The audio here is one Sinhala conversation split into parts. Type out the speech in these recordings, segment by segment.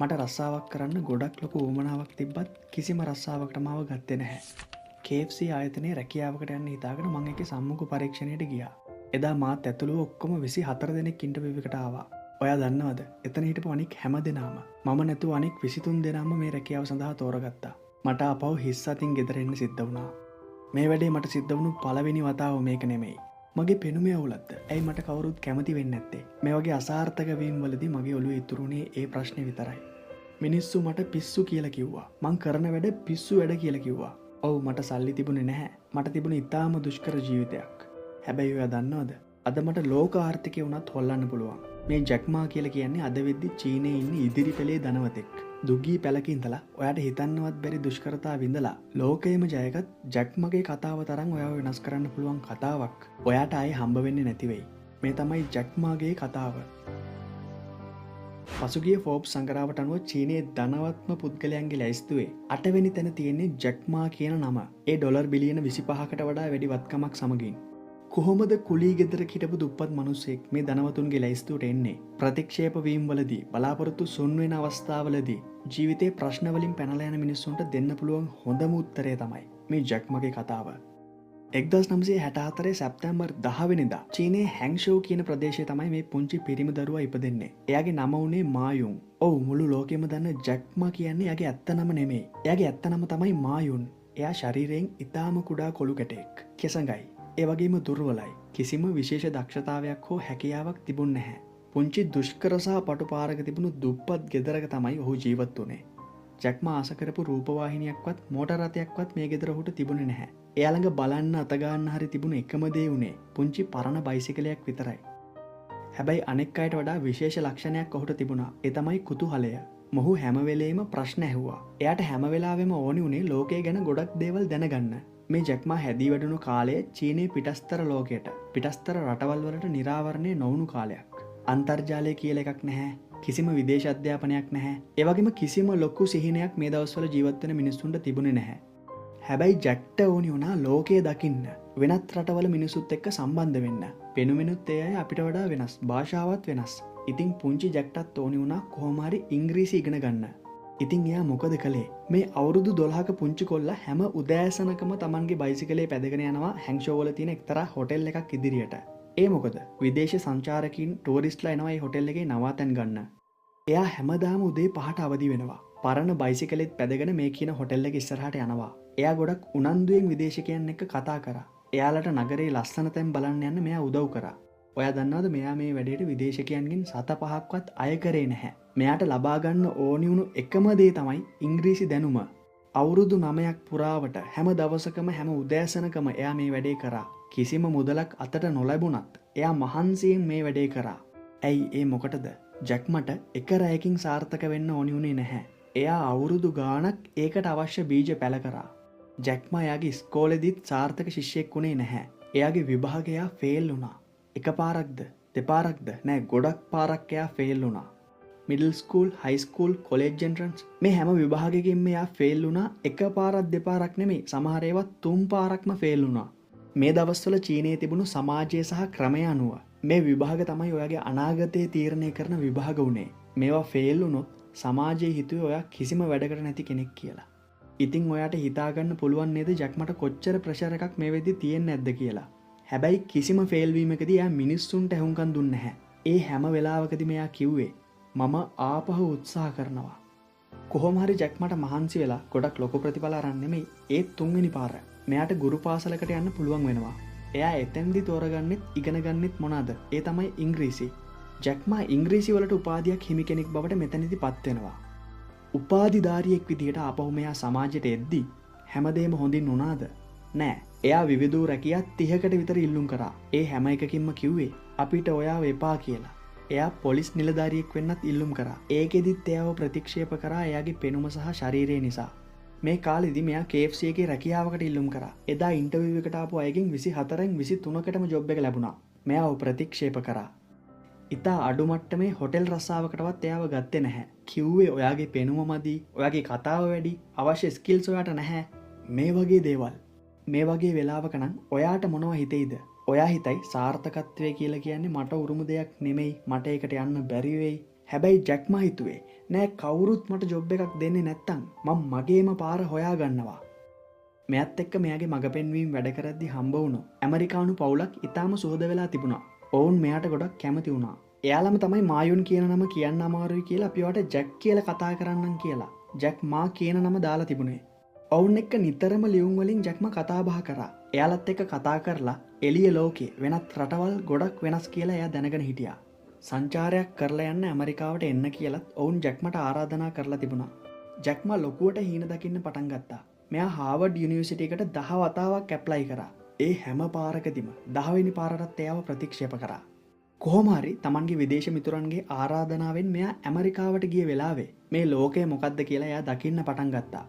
මට රස්සාවක් කරන්න ගොඩක් ලොකු උවමනාවක් තිබ්බත් කිසිම රස්සාවකට මාව ගත්තේ නැහැ. KFC ආයතනයේ රැකියාවකට යන්න හිතාගෙන මං එකේ සම්මුඛ පරීක්ෂණයට ගියා. එදා මාත් ඇතුළුව ඔක්කොම 24 දෙනෙක් ඉන්ටර්විව් එකට ආවා. ඔයා දන්නවද? එතන හිටපු අනික් හැම දෙනාම මම නැතුව අනික් 23 දෙනාම මේ රැකියාව සඳහා තෝරගත්තා. මට ආපහු හිස් අතින් ගෙදර එන්න සිද්ධ වුණා. මේ වැඩේ මට සිද්ධ වුණු පළවෙනි වතාව මේක නෙමෙයි. මගේ පෙනුමේ අවුලක්ද? ඇයි මට කවුරුත් කැමති වෙන්නේ නැත්තේ? මේ වගේ අසාර්ථක වීම් වලදී මගේ ඔළුවේ ඉතුරුනේ ඒ ප්‍රශ්නේ විතරයි. මිනිස්සු මට පිස්සු කියලා කිව්වා. මං කරන වැඩ පිස්සු වැඩ කියලා කිව්වා. ඔව් මට සල්ලි තිබුණේ නැහැ. මට තිබුණේ ඉතාම දුෂ්කර ජීවිතයක්. හැබැයි ඔයා දන්නවද? අද මට ලෝක ආර්ථිකය වුණත් හොල්ලන්න පුළුවන්. මේ ජැක්මා කියලා කියන්නේ අද වෙද්දි චීනයේ ඉන්න ඉදිරි පෙළේ ධනවතෙක්. දුගී පැලක ඉඳලා ඔයාට හිතන්නවත් බැරි දුෂ්කරතා විඳලා ලෝකයේම ජයගත් ජැක්මගේ කතාව තරම් ඔයාව වෙනස් කරන්න පුළුවන් කතාවක් ඔයාට ආයේ හම්බ වෙන්නේ නැති වෙයි. මේ තමයි ජැක්මාගේ කතාව. පසුගිය ෆෝබ්ස් සංග්‍රහයට අනුව චීනයේ ධනවත්ම පුද්ගලයන්ගේ ලැයිස්තුවේ 8 වෙනි තැන තියෙන්නේ ජැක්මා කියන නම. ඒ ඩොලර් බිලියන 25කට වඩා වැඩි වත්කමක් සමගින්. කොහොමද කුලී ගෙදරක හිටපු දුප්පත් මිනිස්සෙක් මේ ධනවතුන්ගේ ලැයිස්තුවට එන්නේ? ප්‍රතික්ෂේප වීම වලදී, බලාපොරොත්තු සොන් වෙන අවස්ථාවලදී ජීවිතේ ප්‍රශ්න වලින් පැනලා යන මිනිස්සුන්ට දෙන්න පුළුවන් හොඳම උත්තරය තමයි මේ ජැක්මගේ කතාව. 1964 සැප්තැම්බර් 10 වෙනිදා චීනයේ හැන්ෂෝ කියන ප්‍රදේශයේ තමයි මේ පුංචි පිරිමි දරුවා ඉපදෙන්නේ. එයාගේ නම උනේ මායුන්. ඔව් මුළු ලෝකෙම දන්න ජැක්මා කියන්නේ එයාගේ ඇත්ත නම නෙමෙයි. එයාගේ ඇත්ත නම තමයි මායුන්. එයා ශරීරයෙන් ඉතාම කුඩා කොළු කැටෙක්. කෙසඟයි. ඒ වගේම දුර්වලයි. කිසිම විශේෂ දක්ෂතාවයක් හෝ හැකියාවක් තිබුණ නැහැ. පුංචි දුෂ්කර සහ පටු පාරක තිබුණු දුප්පත් ගෙදරක තමයි ඔහු ජීවත් වුනේ. ජැක්මා ආස කරපු රූපවාහිනියක්වත් මෝටර රථයක්වත් මේ ගෙදර ඔහුට තිබුණේ නැහැ. එයා ළඟ බලන්න අත ගන්න හරි තිබුණ එකම දේ උනේ පුංචි පරණ බයිසිකලයක් විතරයි. හැබැයි අනෙක් අයට වඩා විශේෂ ලක්ෂණයක් ඔහුට තිබුණා. ඒ තමයි කුතුහලය. මොහු හැම වෙලේම ප්‍රශ්න ඇහුවා. එයාට හැම වෙලාවෙම ඕනි උනේ ලෝකය ගැන ගොඩක් දේවල් දැනගන්න. මේ ජැක්මා හැදී වැඩුණු කාලය චීනයේ පිටස්තර ලෝකයට, පිටස්තර රටවල් වලට නිරාවරණය නොවුණු කාලයක්. අන්තර්ජාලය කියලා එකක් නැහැ. කිසිම විදේශ අධ්‍යාපනයක් නැහැ. ඒ වගේම කිසිම ලොකු සිහිනයක් මේ දවස්වල ජීවත් වෙන මිනිස්සුන්ට තිබුණේ නැහැ. හැබැයි ජැක්ට ඕනි වුණා ලෝකය දකින්න, වෙනත් රටවල මිනිස්සුත් එක්ක සම්බන්ධ වෙන්න. පෙනුමෙනුත් ඒ අය අපිට වඩා වෙනස්, භාෂාවත් වෙනස්. ඉතින් පුංචි ජැක්ටත් ඕනි වුණා කොහොම හරි ඉංග්‍රීසි ඉගෙන ගන්න. ඉතින් එයා මොකද කළේ? මේ අවුරුදු 12ක පුංචි කොල්ලා හැම උදෑසනකම Tamanගේ බයිසිකලේ පැදගෙන යනවා හැන්ෂෝ වල තියෙන එක්තරා හොටෙල් එකක් ඉදිරියට. ඒ මොකද? විදේශ සංචාරකින් ටූරිස්ට්ලා එනවා මේ හොටෙල් එකේ නවාතැන් ගන්න. එයා හැමදාම උදේ 5ට අවදි වෙනවා. පරණ බයිසිකලෙත් පැදගෙන මේ කියන හොටෙල් එක ඉස්සරහට යනවා. එයා ගොඩක් උනන්දුවෙන් විදේශිකයන් එක්ක කතා කරා. එයාලට නගරේ ලස්සන තැන් බලන්න යන්න මෙයා උදව් කරා. ඔයා දන්නවද මෙයා මේ වැඩේට විදේශිකයන්ගෙන් 7-5ක්වත් අය කරේ නැහැ. මෙයාට ලබා ගන්න ඕනි වුණු එකම දේ තමයි ඉංග්‍රීසි දැනුම. අවුරුදු 9ක් පුරාවට හැම දවසකම හැම උදෑසනකම එයා මේ වැඩේ කරා. කිසිම මුදලක් අතට නොලැබුණත් එයා මහන්සියෙන් මේ වැඩේ කරා. ඇයි ඒ මොකටද? ජැක්මට එක රැයකින් සාර්ථක වෙන්න ඕනි වුණේ නැහැ. එයා අවුරුදු ගාණක් ඒකට අවශ්‍ය බීජ පැල කරා. ජැක්මා එයාගේ ඉස්කෝලේදීත් සාර්ථක ශිෂ්‍යෙක් වුණේ නැහැ. එයාගේ විභාගය ෆේල් වුණා. එක පාරක්ද දෙපාරක්ද නෑ ගොඩක් පාරක් එයා ෆේල් වුණා. මිඩල් ස්කූල්, හයි ස්කූල්, කොලෙජ් එන්ට්‍රන්ස් මේ හැම විභාගයකින්ම එයා ෆේල් වුණා. එක පාරක් දෙපාරක් නෙමෙයි, සමහර ඒවා 3 පාරක්ම ෆේල් වුණා. මේ දවස්වල චීනයේ තිබුණු සමාජය සහ ක්‍රමය අනුව මේ විභාග තමයි ඔයාගේ අනාගතය තීරණය කරන විභාග උනේ. මේවා ෆේල් වුණොත් සමාජයේ හිතුවේ ඔයා කිසිම වැඩකට නැති කෙනෙක් කියලා. ඉතින් ඔයාට හිතාගන්න පුළුවන් නේද ජැක්මට කොච්චර ප්‍රෙෂර් එකක් මේ වෙද්දි තියෙන්නේ නැද්ද කියලා. හැබැයි කිසිම ෆේල් වීමකදී එයා මිනිස්සුන්ට ඇහුම්කන් දුන්නේ නැහැ. ඒ හැම වෙලාවකදීම එයා කිව්වේ මම ආපහු උත්සාහ කරනවා. කොහොම හරි ජැක්මට මහන්සි වෙලා ගොඩක් ලොකු ප්‍රතිඵල අරන් නෙමෙයි ඒ 3 වෙනි පාර. මෙයාට ගුරු පාසලකට යන්න පුළුවන් වෙනවා. එයා එතෙන්දි තෝරගන්නෙත් ඉගෙන ගන්නෙත් මොනවාද? ඒ තමයි ඉංග්‍රීසි. ජැක්මා ඉංග්‍රීසි වලට උපාධියක් හිමි කෙනෙක් බවට මෙතනදිපත් වෙනවා. උපාධිධාරියෙක් විදිහට ආපහු මෙයා සමාජයට එද්දි හැමදේම හොඳින් වුණාද? නෑ. එයා විවිධ රැකියා 30කට විතර ඉල්ලුම් කරා. ඒ හැම එකකින්ම කිව්වේ අපිට ඔයාව එපා කියලා. එයා පොලිස් නිලධාරියෙක් වෙන්නත් ඉල්ලුම් කරා. ඒකෙදිත් එයාව ප්‍රතික්ෂේප කරා එයාගේ පෙනුම සහ ශරීරය නිසා. මේ කාලෙදි මෙයා KFC එකේ රැකියාවකට ඉල්ලුම් කරා. එදා ඉන්ටර්විව් එකට ආපු අයගෙන් 24න් 23කටම ජොබ් එක ලැබුණා. මෙයාව ප්‍රතික්ෂේප කරා. ඉතා අඩු මට්ටමේ හොටෙල් රස්සාවකටවත් එයාව ගත්තේ නැහැ. කිව්වේ ඔයාගේ පෙනුම මදි, ඔයාගේ කතාව වැඩි, අවශ්‍ය ස්කිල්ස් ඔයාට නැහැ. මේ වගේ දේවල්. මේ වගේ වෙලාවක නම් ඔයාට මොනව හිතෙයිද? ඔයා හිතයි සාර්ථකත්වය කියලා කියන්නේ මට උරුම දෙයක් නෙමෙයි, මට ඒකට යන්න බැරි වෙයි. හැබැයි ජැක්මා හිතුවේ නෑ කවුරුත් මට ජොබ් එකක් දෙන්නේ නැත්තම් මම මගේම පාර හොයා ගන්නවා. මෙයත් එක්ක මෙයාගේ මග පෙන්වීම වැඩ කරද්දි හම්බ වුණු ඇමරිකානු පවුලක් ඉතාම සුහද වෙලා තිබුණා. ඔවුන් මෙයාට ගොඩක් කැමති වුණා. එයාලම තමයි මායුන් කියන නම කියන්න අමාරුයි කියලා අපිවට ජැක් කියලා කතා කරන්නම් කියලා. ජැක් මා කියන නම දාලා තිබුණේ. ඔවුන් එක්ක නිතරම ලියුම් වලින් ජැක්ම කතා බහ කරා. එයාලත් එක්ක කතා කරලා එළිය ලෝකේ වෙනත් රටවල් ගොඩක් වෙනස් කියලා එයා දැනගෙන හිටියා. සංචාරයක් කරලා යන්න ඇමරිකාවට එන්න කියලත් ඔවුන් ජැක්මට ආරාධනා කරලා තිබුණා. ජැක්ම ලොකුවට හීන දකින්න පටන් ගත්තා. මෙයා හාවර්ඩ් යුනිවර්සිටි එකට 10 වතාවක් ඇප්ලයි කරා. ඒ හැම පාරකදීම 10 වෙනි පාරටත් එයාව ප්‍රතික්ෂේප කරා. කොහොම හරි Tamanගේ විදේශ මිතුරන්ගේ ආරාධනාවෙන් මෙයා ඇමරිකාවට ගිය වෙලාවේ මේ ලෝකය මොකද්ද කියලා එයා දකින්න පටන් ගත්තා.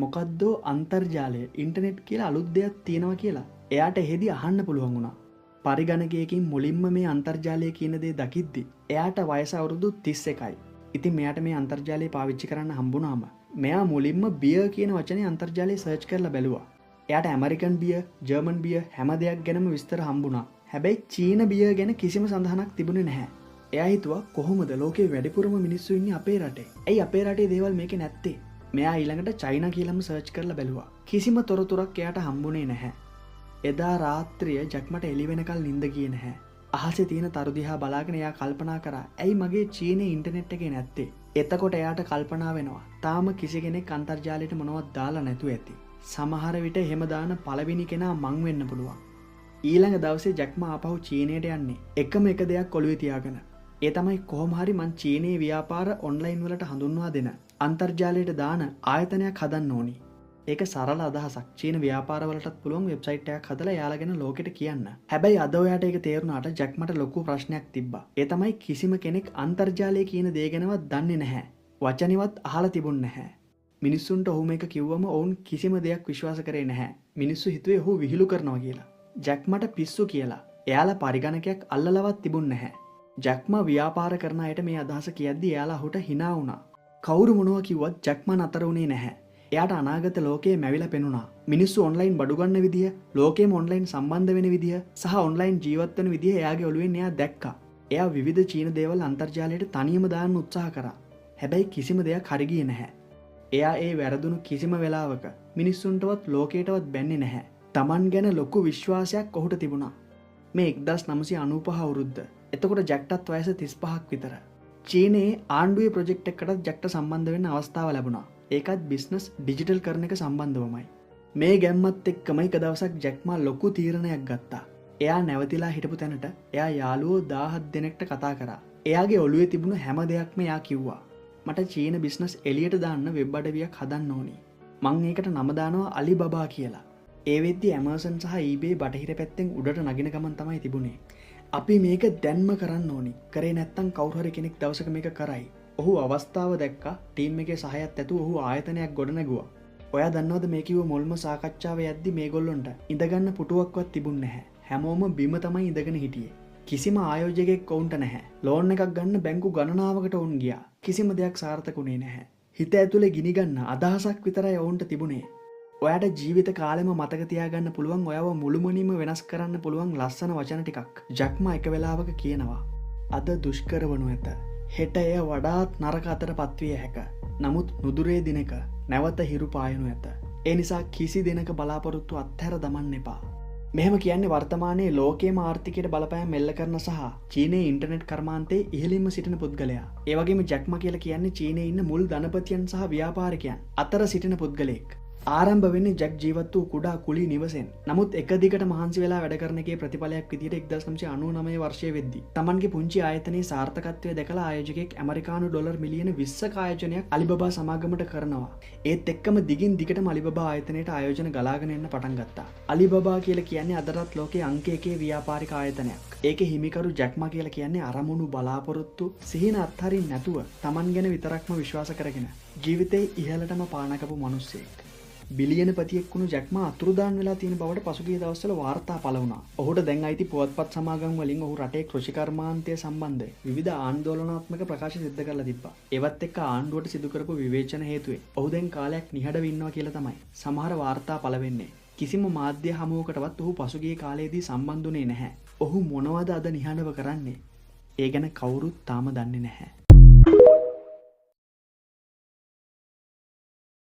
මොකද්ද අන්තර්ජාලය ඉන්ටර්නෙට් කියලා අලුත් දෙයක් තියෙනවා කියලා එයාට එහෙදි අහන්න පුළුවන් වුණා. පරිගණකයකින් මුලින්ම මේ අන්තර්ජාලය කියන දේ දකිද්දි එයාට වයස අවුරුදු 31යි. ඉතින් මෙයාට මේ අන්තර්ජාලය පාවිච්චි කරන්න හම්බුනාම මෙයා මුලින්ම බියර් කියන වචනේ අන්තර්ජාලයේ සර්ච් කරලා බැලුවා. එයාට ඇමරිකන් බියර්, ජර්මන් බියර් හැම දෙයක් ගැනම විස්තර හම්බුණා. හැබැයි චීන බියර් ගැන කිසිම සඳහනක් තිබුණේ නැහැ. එයා හිතුවා කොහොමද ලෝකේ වැඩිපුරම මිනිස්සු ඉන්නේ අපේ රටේ? ඇයි අපේ රටේ දේවල් මේකේ නැත්තේ? මෙයා ඊළඟට චයිනා කියලාම සර්ච් කරලා බැලුවා. කිසිම තොරතුරක් එයාට හම්බුනේ නැහැ. එදා රාත්‍රිය ජැක්මට එළි වෙනකල් නිින්ද ගියේ නැහැ. අහසේ තියෙන තරු දිහා බලාගෙන එයා කල්පනා කරා ඇයි මගේ චීනේ ඉන්ටර්නෙට් එකේ නැත්තේ? එතකොට එයාට කල්පනා වෙනවා තාම කිසි කෙනෙක් අන්තර්ජාලයට මොනවත් දාලා නැතුව ඇති. සමහර විට එහෙම දාන පළවෙනි කෙනා මං වෙන්න පුළුවන්. ඊළඟ දවසේ ජැක්ම ආපහු චීනයට යන්නේ එකම එක දෙයක් ඔළුවේ තියාගෙන. ඒ තමයි කොහොම හරි මං චීනයේ ව්‍යාපාර ඔන්ලයින් වලට හඳුන්වා දෙන අන්තර්ජාලයට දාන ආයතනයක් හදන්න ඕනි. ඒක සරල අදහසක්. චීන ව්‍යාපාර වලටත් පුළුවන් වෙබ්සයිට් එකක් හදලා යාලා ගැන ලෝකෙට කියන්න. හැබැයි අද ඔයාට ඒක තේරුණාට ජැක්මට ලොකු ප්‍රශ්නයක් තිබ්බා. ඒ තමයි කිසිම කෙනෙක් අන්තර්ජාලය කියන දේ ගැනවත් දන්නේ නැහැ. වචනෙවත් අහලා තිබුණ නැහැ. මිනිස්සුන්ට ඔහු මේක කිව්වම ඔවුන් කිසිම දෙයක් විශ්වාස කරේ නැහැ. මිනිස්සු හිතුවේ ඔහු විහිළු කරනවා කියලා. ජැක්මට පිස්සු කියලා. එයාලා පරිගණකයක් අල්ලලවත් තිබුණ නැහැ. ජැක්ම ව්‍යාපාර කරන අයට මේ අදහස කියද්දි එයාලා ඔහුට hina වුණා. කවුරු මොනවා කිව්වත් ජැක්ම නතර වුණේ නැහැ. එයාට අනාගත ලෝකයේ මැවිලා පෙනුණා. මිනිස්සු ඔන්ලයින් බඩු ගන්න විදිය, ලෝකෙම ඔන්ලයින් සම්බන්ධ වෙන විදිය සහ ඔන්ලයින් ජීවත් වෙන විදිය එයාගේ ඔළුවෙන් එයා දැක්කා. එයා විවිධ චීන දේවල් අන්තර්ජාලයට තනියම දාන්න උත්සාහ කරා. හැබැයි කිසිම දෙයක් හරි ගියේ නැහැ. එයා ඒ වැරදුණු කිසිම වෙලාවක මිනිස්සුන්ටවත් ලෝකයටවත් බැන්නේ නැහැ. Taman ගැන ලොකු විශ්වාසයක් ඔහුට තිබුණා. මේ 1995 අවුරුද්ද. එතකොට ජැක්ටත් වයස 35ක් විතර. චීනයේ ආණ්ඩුවේ ප්‍රොජෙක්ට් එකකටත් ජැක්ට සම්බන්ධ වෙන්න අවස්ථාව ලැබුණා. ඒකත් බිස්නස් ඩිජිටල් කරන එක සම්බන්ධවමයි. මේ ගැම්මත් එක්කම එක දවසක් ජැක්මා ලොකු තීරණයක් ගත්තා. එයා නැවතිලා හිටපු තැනට එයා යාළුවෝ 17 දෙනෙක්ට කතා කරා. එයාගේ ඔළුවේ තිබුණු හැම දෙයක්ම එයා කිව්වා. මට චීන බිස්නස් එළියට දාන්න වෙබ් අඩවියක් හදන්න ඕනි. මං ඒකට නම දානවා අලිබබා කියලා. ඒ වෙද්දි ඇමර්සන් සහ eBay බටහිර පැත්තෙන් උඩට නගින ගමන් තමයි තිබුණේ. අපි මේක දැන්ම කරන්න ඕනි. කරේ නැත්තම් කවුරු හරි කෙනෙක් දවසක මේක කරයි. ඔහු අවස්ථාව දැක්කා. ටීම් එකේ සහයත් ඇතුව ඔහු ආයතනයක් ගොඩනැගුවා. ඔයා දන්නවද මේ කිව්ව මුල්ම සාකච්ඡාව යද්දි මේගොල්ලොන්ට ඉඳගන්න පුටුවක්වත් තිබුණ නැහැ. හැමෝම බිම තමයි ඉඳගෙන හිටියේ. කිසිම ආයෝජකයෙක් ඔවුන්ට නැහැ. ලෝන් එකක් ගන්න බැංකු ගණනාවකට ඔවුන් ගියා. කිසිම දෙයක් සාර්ථකුනේ නැහැ. හිත ඇතුලේ ගිනි ගන්න අදහසක් විතරයි ඔවුන්ට තිබුණේ. ඔයාට ජීවිත කාලෙම මතක තියාගන්න පුළුවන් ඔයාව මුළුමනින්ම වෙනස් කරන්න පුළුවන් ලස්සන වචන ටිකක් ජැක්මා එක වෙලාවක කියනවා. අද දුෂ්කර වනු ඇත. හෙට එය වඩාත් නරක අතර පත්විය හැක. නමුත් නුදුරේ දිනක නැවත හිරු පායනු ඇත. ඒ නිසා කිසි දිනක බලාපොරොත්තු අත්හැර දමන්න එපා. මෙහෙම කියන්නේ වර්තමානයේ ලෝකයේම ආර්ථිකයට බලපෑම් එල්ල කරන සහ චීනයේ ඉන්ටර්නෙට් කර්මාන්තයේ ඉහළින්ම සිටින පුද්ගලයා. ඒ වගේම ජැක්මා කියලා කියන්නේ චීනයේ ඉන්න මුල් ධනපතියන් සහ ව්‍යාපාරිකයන් අතර සිටින පුද්ගලයෙක්. ආරම්භ වෙන්නේ ජැක් ජීවත් වූ කුඩා කුලී නිවසෙන්. නමුත් එක දිගට මහන්සි වෙලා වැඩ කරන එකේ ප්‍රතිඵලයක් විදිහට 1999 වර්ෂයේ වෙද්දී Tamanගේ පුංචි ආයතනයේ සාර්ථකත්වය දැකලා ආයෝජකයෙක් ඇමරිකානු ඩොලර් මිලියන 20ක ආයෝජනයක් අලිබබා සමාගමට කරනවා. ඒත් එක්කම දිගින් දිගටම අලිබබා ආයතනයට ආයෝජන ගලාගෙන එන්න පටන් ගත්තා. අලිබබා කියලා කියන්නේ අදටත් ලෝකයේ අංක 1 ව්‍යාපාරික ආයතනයක්. ඒකේ හිමිකරු ජැක්මා කියලා කියන්නේ අරමුණු බලාපොරොත්තු සිහින අත්හරින්න නැතුව Taman ගැන විතරක්ම විශ්වාස කරගෙන ජීවිතේ ඉහළටම පානකපු මිනිස්සෙක්. බිලියන පතියෙක් වුණු ජැක්මා අතුරුදාන් වෙලා තියෙන බවට පසුගිය දවස්වල වාර්තා පළ වුණා. ඔහුට දැන් අයිති පුවත්පත් සමාගම් වලින් ඔහු රටේ කෘෂි කර්මාන්තය සම්බන්ධ විවිධ ආందోලනාත්මක ප්‍රකාශ සිද්ධ කරලා තිබ්බා. ඒවත් එක්ක ආණ්ඩුවට සිදු කරපු විවේචන හේතුවෙන් ඔහු දැන් කාලයක් නිහඬව ඉන්නවා කියලා තමයි සමහර වාර්තා පළ වෙන්නේ. කිසිම මාධ්‍ය හමුවකටවත් ඔහු පසුගිය කාලයේදී සම්බන්ධුනේ නැහැ. ඔහු මොනවද අද නිහඬව කරන්නේ? ඒ ගැන කවුරුත් තාම දන්නේ නැහැ.